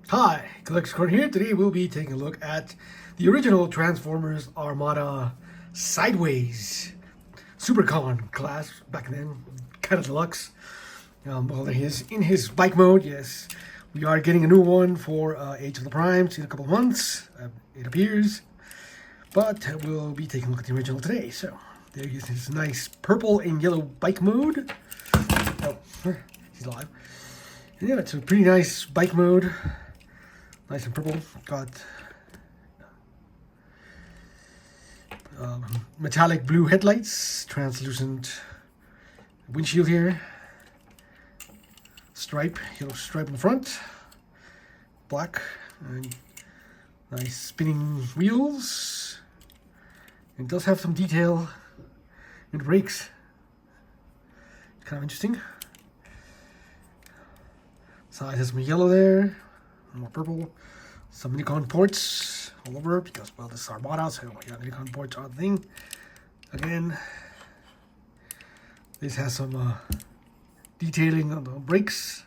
Hi, Collector's here. Today we'll be taking a look at the original Transformers Armada Sideways Supercon class back then, kind of deluxe. Well, there he is in his bike mode. Yes, we are getting a new one for Age of the Primes in a couple of months, it appears. But we'll be taking a look at the original today. So there he is, his nice purple and yellow bike mode. Oh, he's alive. And yeah, it's a pretty nice bike mode. Nice and purple. Got metallic blue headlights, translucent windshield here, yellow stripe in the front, black, and nice spinning wheels. It does have some detail in the brakes. Kind of interesting. Side has some yellow there. More purple, some Nikon ports all over because, well, this is Armada, so yeah, Nikon ports are the thing. Again, this has some detailing on the brakes.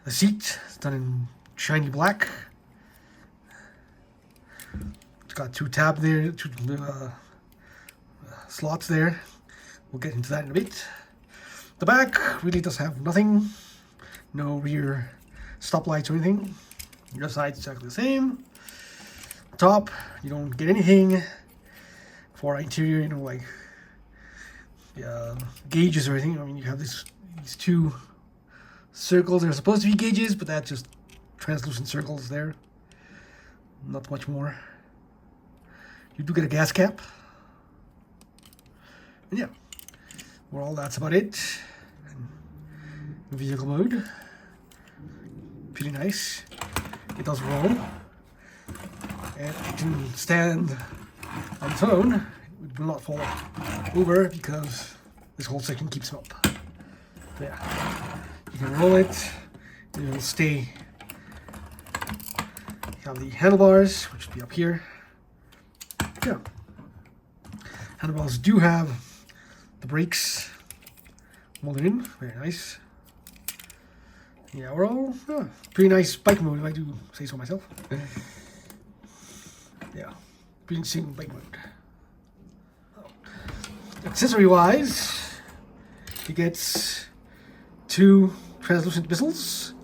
The seat is done in shiny black. It's got two tabs there, two slots there. We'll get into that in a bit. The back really does have nothing. No rear stoplights or anything. Your side's exactly the same. Top, you don't get anything. For interior, like gauges or anything. I mean, you have these two circles. They're supposed to be gauges, but that's just translucent circles there. Not much more. You do get a gas cap. And yeah, well, that's about it. Vehicle mode. Pretty nice. It does roll. And it can stand on its own. It will not fall over because this whole section keeps it up. So yeah. You can roll it. And it will stay. You have the handlebars, which will be up here. Yeah. Handlebars do have the brakes molded in. Very nice. Yeah, we're all pretty nice bike mode, if I do say so myself. Yeah, pretty interesting bike mode. Accessory wise, he gets two translucent missiles,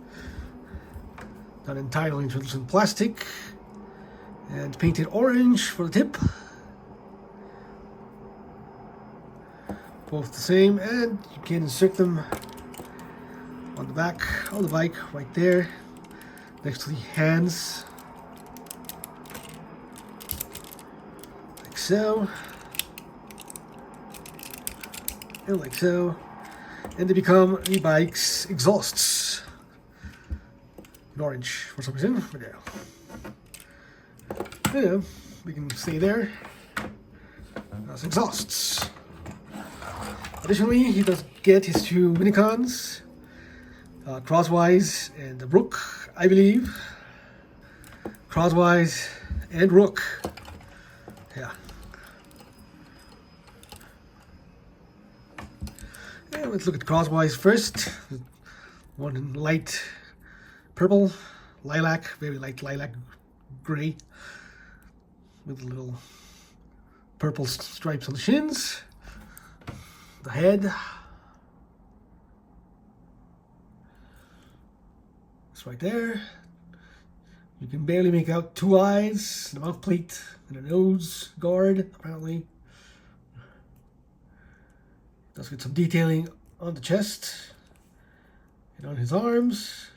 done entirely in translucent plastic, and painted orange for the tip. Both the same, and you can insert them on the back of the bike, right there, next to the hands, like so, and like so, and they become the bike's exhausts, in orange for some reason, but yeah, we can stay there as exhausts. Additionally, he does get his two Minicons, Crosswise and the Rook, I believe. Crosswise and Rook. Yeah. And let's look at Crosswise first. One in light purple, lilac, very light lilac gray, with little purple stripes on the shins. The head. Right there. You can barely make out two eyes, the mouth plate, and a nose guard, apparently. Does get some detailing on the chest and on his arms.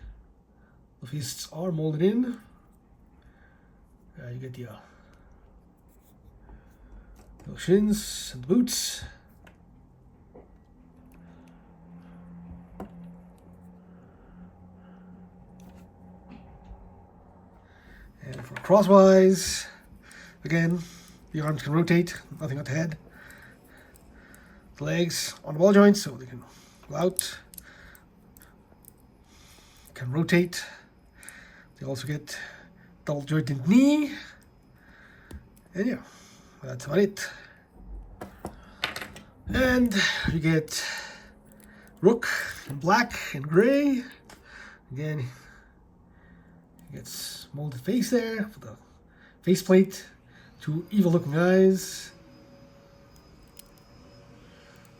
The fists are molded in. You get the shins and the boots. And for Crosswise, again, the arms can rotate, nothing on the head. The legs on the ball joints, so they can go out. Can rotate. They also get double jointed knee. And yeah, that's about it. And you get Rook in black and gray Again, he gets molded face there for the faceplate, 2 evil looking eyes,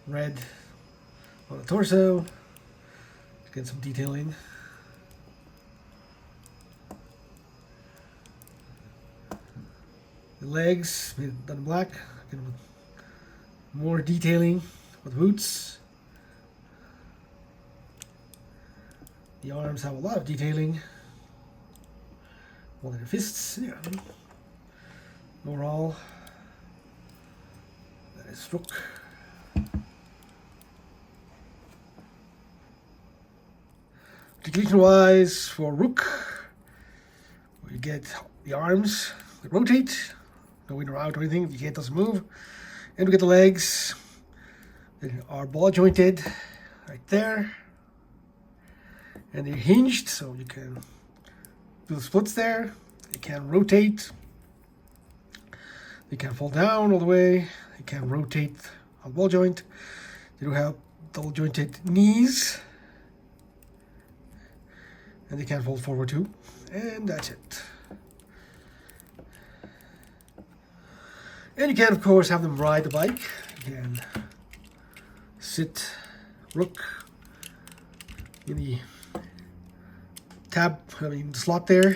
red on the torso, get some detailing. The legs done in black, get more detailing with boots. The arms have a lot of detailing. Well, their fists, yeah. Overall, that is Rook. Articulation wise, for Rook, you get the arms that rotate, no in or out or anything, the head doesn't move. And we get the legs that are ball jointed right there. And they're hinged, so you can do the splits there. They can rotate. They can fall down all the way. They can rotate on ball joint. They do have double jointed knees. And they can fold forward too. And that's it. And you can, of course, have them ride the bike. You can sit Rook in the slot there,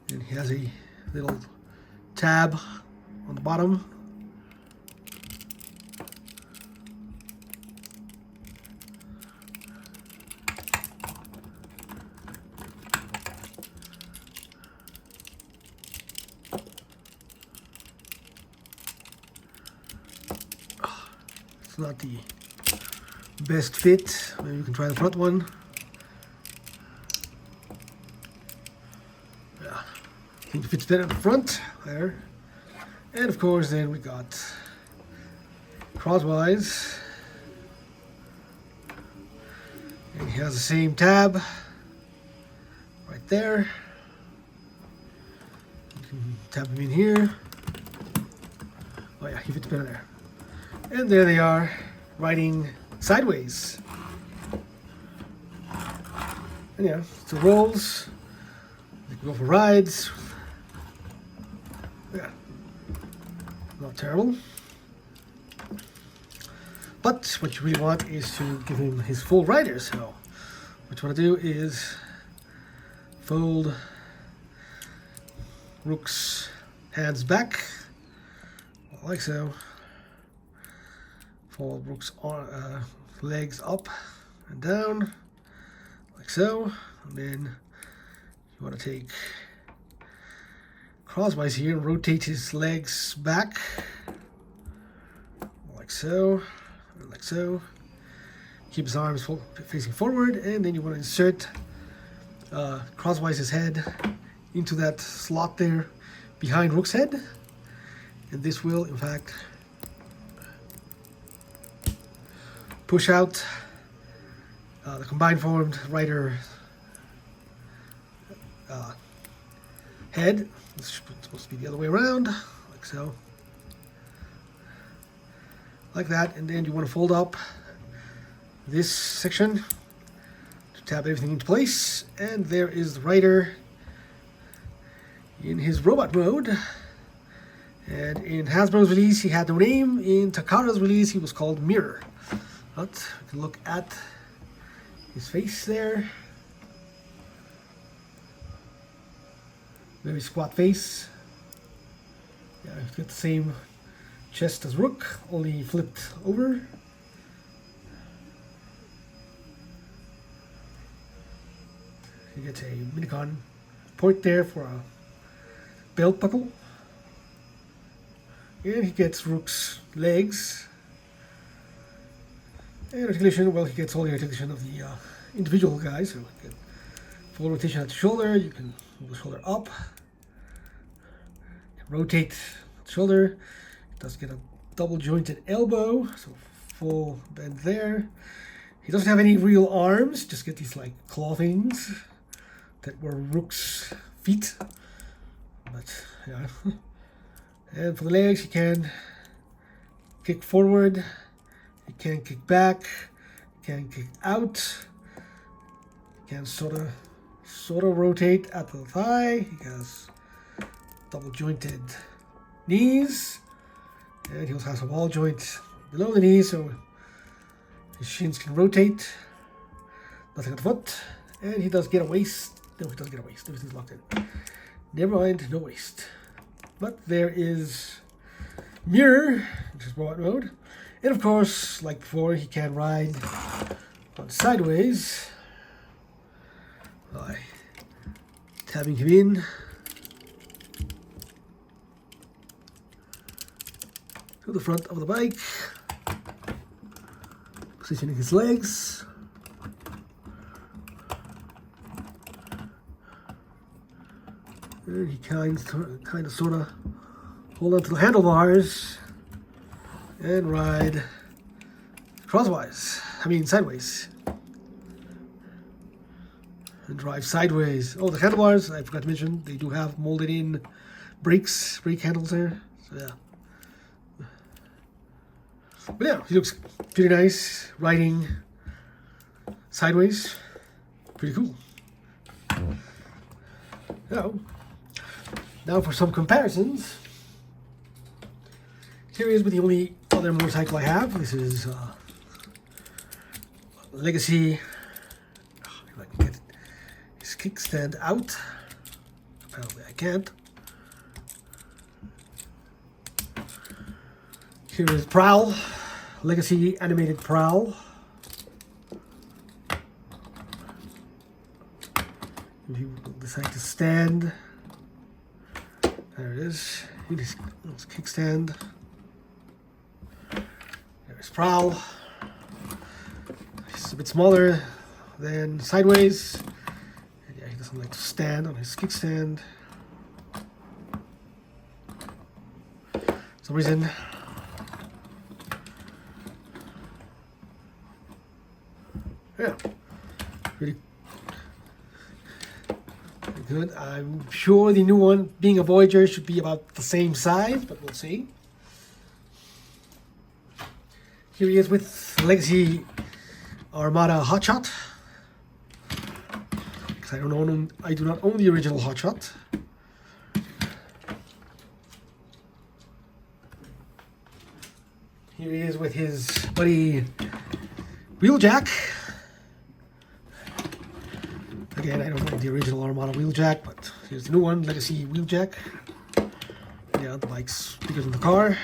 and he has a little tab on the bottom. It's not the best fit. Maybe you can try the front one. I think it fits better in the front there. And of course then we got Crosswise. And he has the same tab right there. You can tap him in here. Oh yeah, he fits better there. And there they are, riding sideways. And yeah, so rolls. They can go for rides. Yeah, not terrible. But what you really want is to give him his full rider. So what you want to do is fold Rook's hands back, like so. Fold Rook's legs up and down, like so. And then you want to take Crosswise here and rotate his legs back, like so, and like so. Keep his arms facing forward, and then you want to insert Crosswise's head into that slot there behind Rook's head, and this will, in fact, push out the combined formed rider head. It's supposed to be the other way around, like so. Like that, and then you want to fold up this section to tap everything into place, and there is the rider in his robot mode. And in Hasbro's release, he had no name. In Takara's release, he was called Mirror. But we can look at his face there. Very squat face. Yeah, he's got the same chest as Rook, only flipped over. You get a Minicon point there for a belt buckle. And he gets Rook's legs. And articulation, well, he gets all the articulation of the individual guys. So you get full rotation at the shoulder. You can move the shoulder up. You can rotate the shoulder. It does get a double jointed elbow, so full bend there. He doesn't have any real arms, just get these like claw things that were Rook's feet. But yeah. And for the legs, you can kick forward. You can kick back, you can kick out, you can sort of rotate at the thigh. He has double jointed knees, and he also has a wall joint below the knee, so his shins can rotate. Nothing at the foot, and he does get a waist. No, he doesn't get a waist. Everything's locked in. Never mind, no waist. But there is mirror, which is robot mode, and of course, like before, he can ride on sideways by tabbing him in to the front of the bike, positioning his legs, and he kind of sort of hold on to the handlebars and ride sideways. And drive sideways. Oh, the handlebars, I forgot to mention, they do have molded in brake handles there. So yeah. But yeah, he looks pretty nice riding sideways. Pretty cool. Now for some comparisons. Here is with the only other motorcycle I have. This is Legacy. If I can get his kickstand out. Apparently I can't. Here is Prowl. Legacy animated Prowl. If you decide to stand, there it is. Let's kickstand. There's Prowl. He's a bit smaller than sideways. And yeah, he doesn't like to stand on his kickstand. For some reason. Yeah, pretty good. I'm sure the new one, being a Voyager, should be about the same size, but we'll see. Here he is with Legacy Armada Hotshot. Because I do not own the original Hotshot. Here he is with his buddy Wheeljack. Again, I don't know the original Armada Wheeljack, but here's the new one, Legacy Wheeljack. Yeah, the bike's bigger than the car.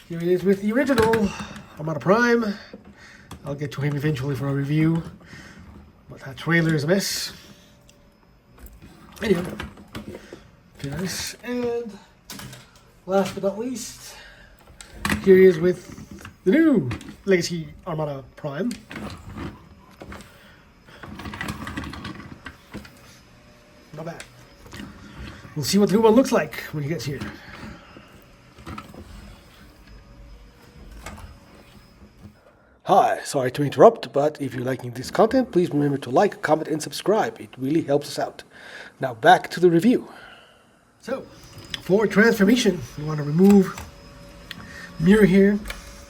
Here he is with the original Armada Prime. I'll get to him eventually for a review, but that trailer is a mess. Anyway, very nice. And last but not least, here he is with the new Legacy Armada Prime. Not bad. We'll see what the new one looks like when he gets here. Hi, sorry to interrupt, but if you're liking this content, please remember to like, comment, and subscribe. It really helps us out. Now back to the review. So, for transformation, you want to remove mirror here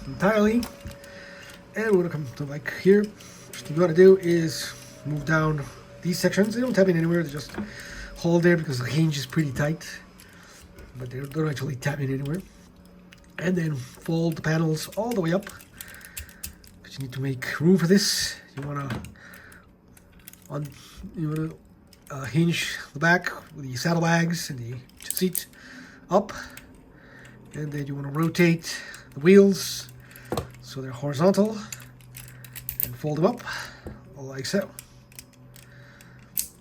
entirely, and we're going to come to like here. What you want to do is move down these sections. They don't tap in anywhere, they just hold there because the hinge is pretty tight, but they don't actually tap in anywhere. And then fold the panels all the way up, because you need to make room for this. You want to hinge the back with the saddlebags and the seat up, and then you want to rotate the wheels so they're horizontal and fold them up like so.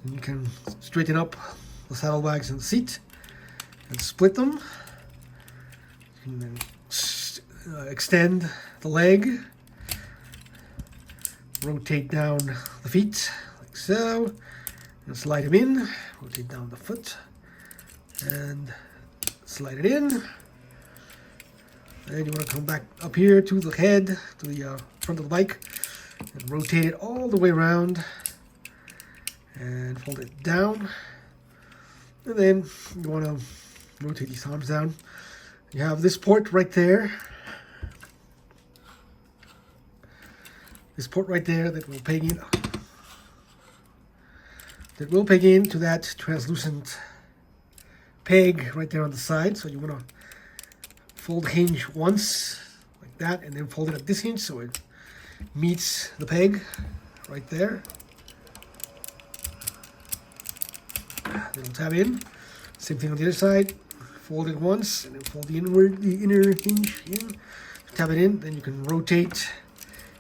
And you can straighten up the saddlebags and the seat and split them. You can then extend the leg, rotate down the feet like so, and slide them in, rotate down the foot and slide it in. And you want to come back up here to the head, to the front of the bike, and rotate it all the way around and fold it down. And then you want to rotate these arms down. You have this port right there. this port right there that will peg in. That will peg into that translucent peg right there on the side. So you want to fold the hinge once like that, and then fold it at this hinge so it meets the peg right there. Then we'll tab in. Same thing on the other side. Fold it once, and then fold the inner hinge in. Tab it in. Then you can rotate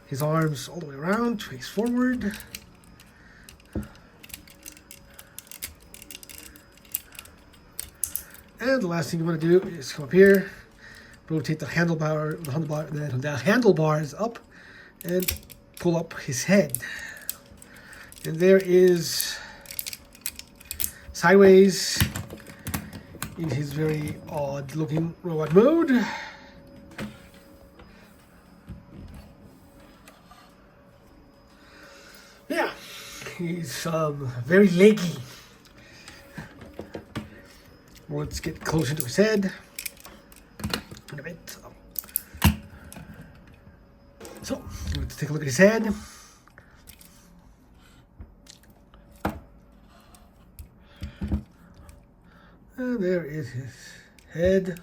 his arms all the way around, face forward. And the last thing you want to do is come up here, rotate the handlebars up, and pull up his head. And there is sideways in his very odd looking robot mode. Yeah, he's very leggy. Let's get closer to his head in a bit. So, let's take a look at his head. And there is his head.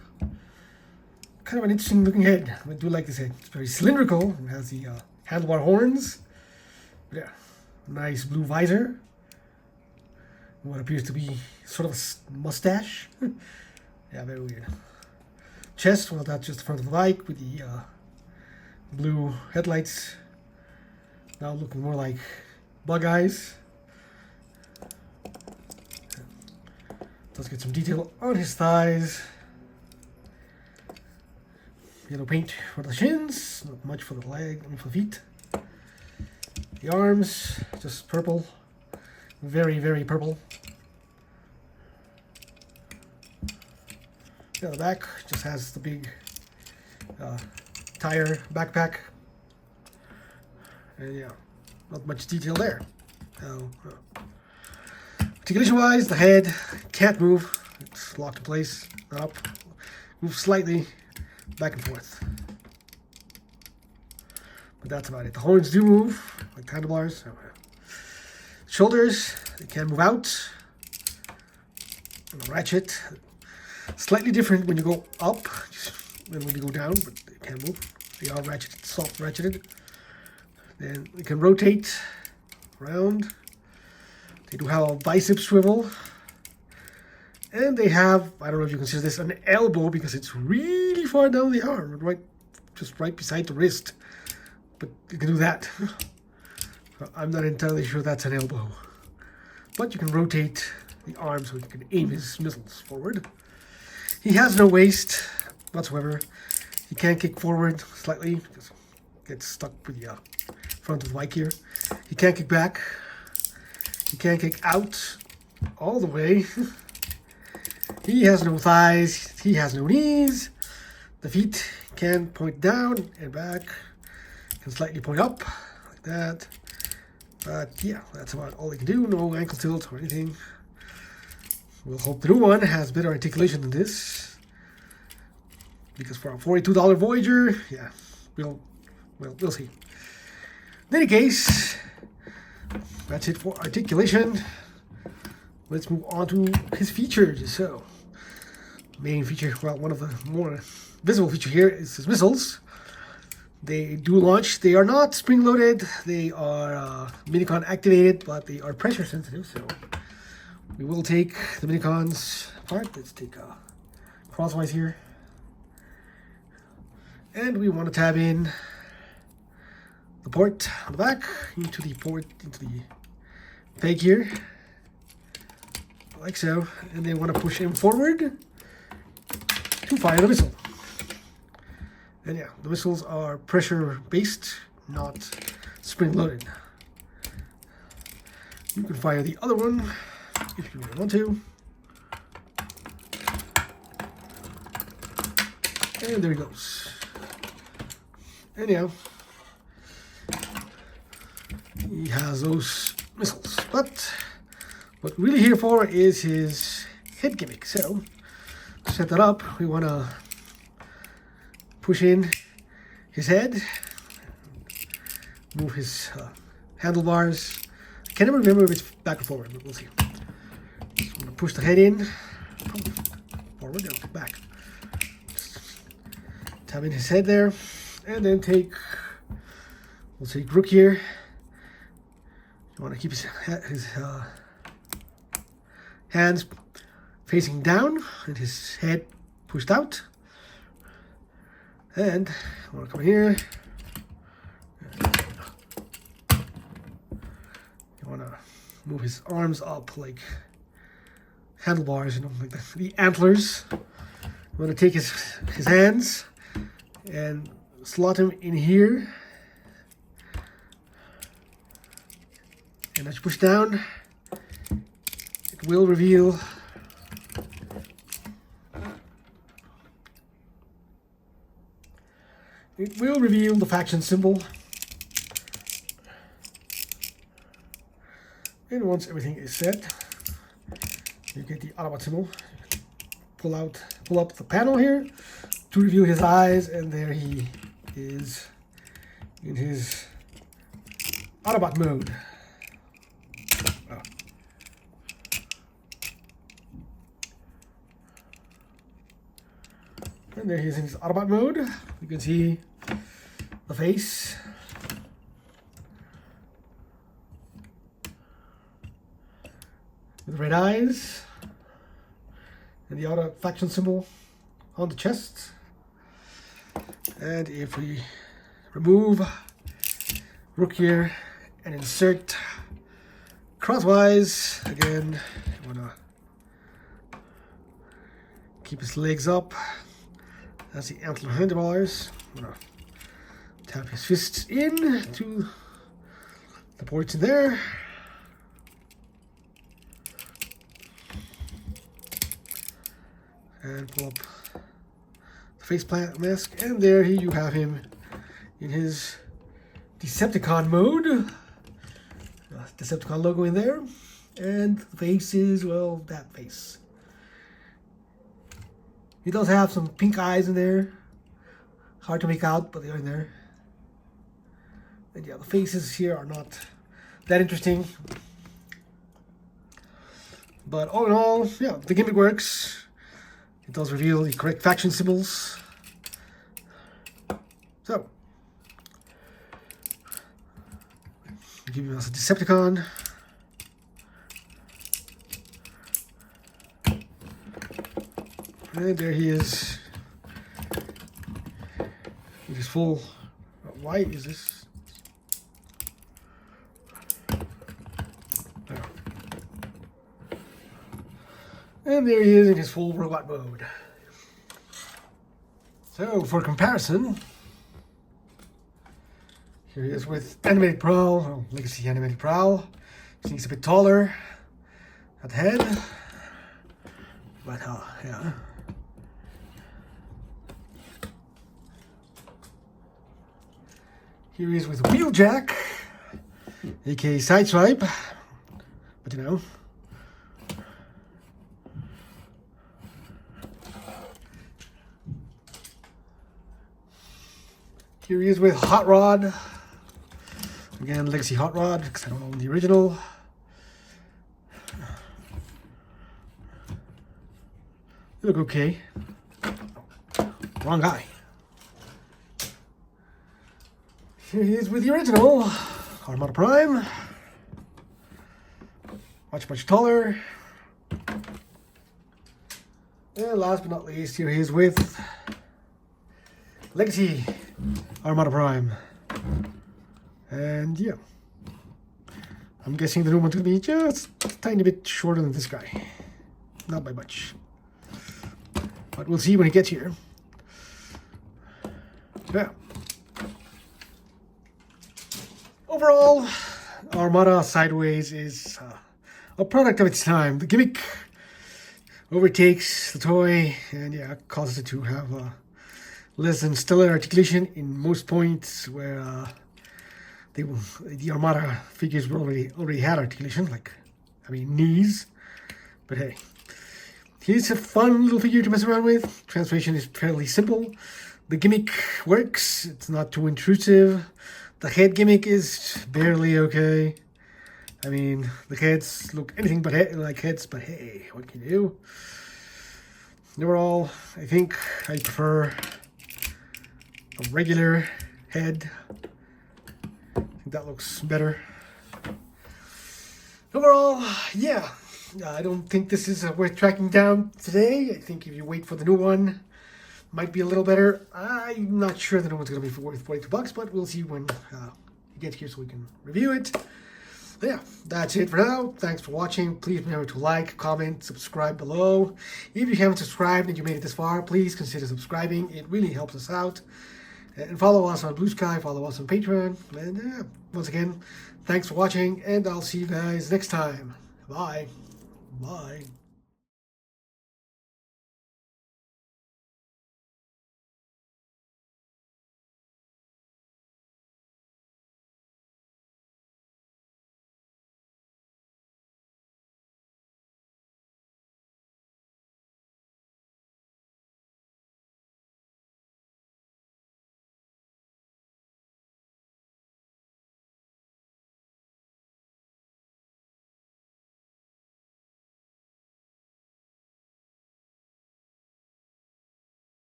Kind of an interesting looking head. I do like this head. It's very cylindrical. It has the handlebar horns. But yeah, nice blue visor. What appears to be sort of a mustache. Yeah, very weird. Chest, well, that's just the front of the bike with the blue headlights. Now looking more like bug eyes. Let's get some detail on his thighs. Yellow paint for the shins, not much for the leg, for the feet. The arms, just purple. Very, very purple. Yeah, the back just has the big tire backpack. And yeah, not much detail there. Articulation wise, the head can't move. It's locked in place, not up. Moves slightly back and forth. But that's about it. The horns do move, like handlebars. Shoulders, they can move out. And the ratchet, slightly different when you go up than when you go down, but they can move. They are ratcheted, soft ratcheted. Then we can rotate around. They do have a bicep swivel. And they have, I don't know if you consider this an elbow because it's really far down the arm, just right beside the wrist. But you can do that. I'm not entirely sure that's an elbow. But you can rotate the arm so you can aim his missiles forward. He has no waist whatsoever. He can kick forward slightly because he gets stuck with the front of the bike here. He can't kick back. He can't kick out all the way. He has no thighs. He has no knees. The feet can point down and back. Can slightly point up like that. But yeah, that's about all they can do. No ankle tilt or anything. We'll hope the new one has better articulation than this. Because for a $42 Voyager, yeah, we'll see. In any case, that's it for articulation. Let's move on to his features. So, main feature, well, one of the more visible features here is his missiles. They do launch. They are not spring-loaded. They are minicon activated, but they are pressure sensitive. So we will take the minicons apart. Let's take crosswise here. And we want to tab in the port on the back into the peg here. Like so. And they want to push him forward to fire the missile. And yeah, the missiles are pressure-based, not spring-loaded. You can fire the other one if you really want to. And there he goes. Anyhow, he has those missiles. But what we're really here for is his head gimmick. So, to set that up, we want to push in his head. move his handlebars. I can't even remember if it's back or forward, but we'll see. Just want to push the head in. Forward, no, back. Just tap in his head there. And then we'll take Rook here. You want to keep his hands facing down and his head pushed out. And I want to come here. You want to move his arms up like handlebars, you know, like the antlers. You want to take his hands and slot him in here. And as you push down, it will reveal the faction symbol. And once everything is set, you get the Autobot symbol. Pull up the panel here to reveal his eyes, and there he is in his Autobot mode. Oh. And there he is in his Autobot mode. You can see the face. With red eyes. And the Auto faction symbol on the chest. And if we remove Rook here and insert crosswise, again, you want to keep his legs up. That's the antler handlebars. I'm going to tap his fists in to the ports in there. And pull up the face mask, and there you have him in his Decepticon mode. Decepticon logo in there, and the face is, well, that face. He does have some pink eyes in there. Hard to make out, but they are in there. And yeah, the faces here are not that interesting. But all in all, yeah, the gimmick works. It does reveal the correct faction symbols. So, give us a Decepticon. And there he is. With his full. Why is this? There. And there he is in his full robot mode. So, for comparison, here he is with animated prowl, oh, legacy animated prowl. He's a bit taller at the head, but yeah. Here he is with Wheeljack, aka Sideswipe, but you know. Here he is with Hot Rod. Again, Legacy Hot Rod, because I don't own the original. You look okay. Wrong guy. Here he is with the original Armada Prime. Much taller. And last but not least, here he is with Legacy Armada Prime. And yeah, I'm guessing the new one's gonna be just a tiny bit shorter than this guy. Not by much. But we'll see when he gets here. Yeah. Overall, Armada Sideways is a product of its time. The gimmick overtakes the toy, and yeah, causes it to have less than stellar articulation in most points where the Armada figures already had articulation, like, I mean, knees. But hey, he's a fun little figure to mess around with. Transformation is fairly simple. The gimmick works. It's not too intrusive. The head gimmick is barely okay. I mean, the heads look anything but like heads, but hey, what can you do? Overall, I think I prefer a regular head. I think that looks better. Overall, yeah, I don't think this is worth tracking down today. I think if you wait for the new one, might be a little better. I'm not sure the new one's going to be worth $42, but we'll see when it gets here so we can review it. But yeah, that's it for now. Thanks for watching. Please remember to like, comment, subscribe below. If you haven't subscribed and you made it this far, please consider subscribing. It really helps us out. And follow us on Blue Sky, follow us on Patreon. And once again, thanks for watching, and I'll see you guys next time. Bye. Bye.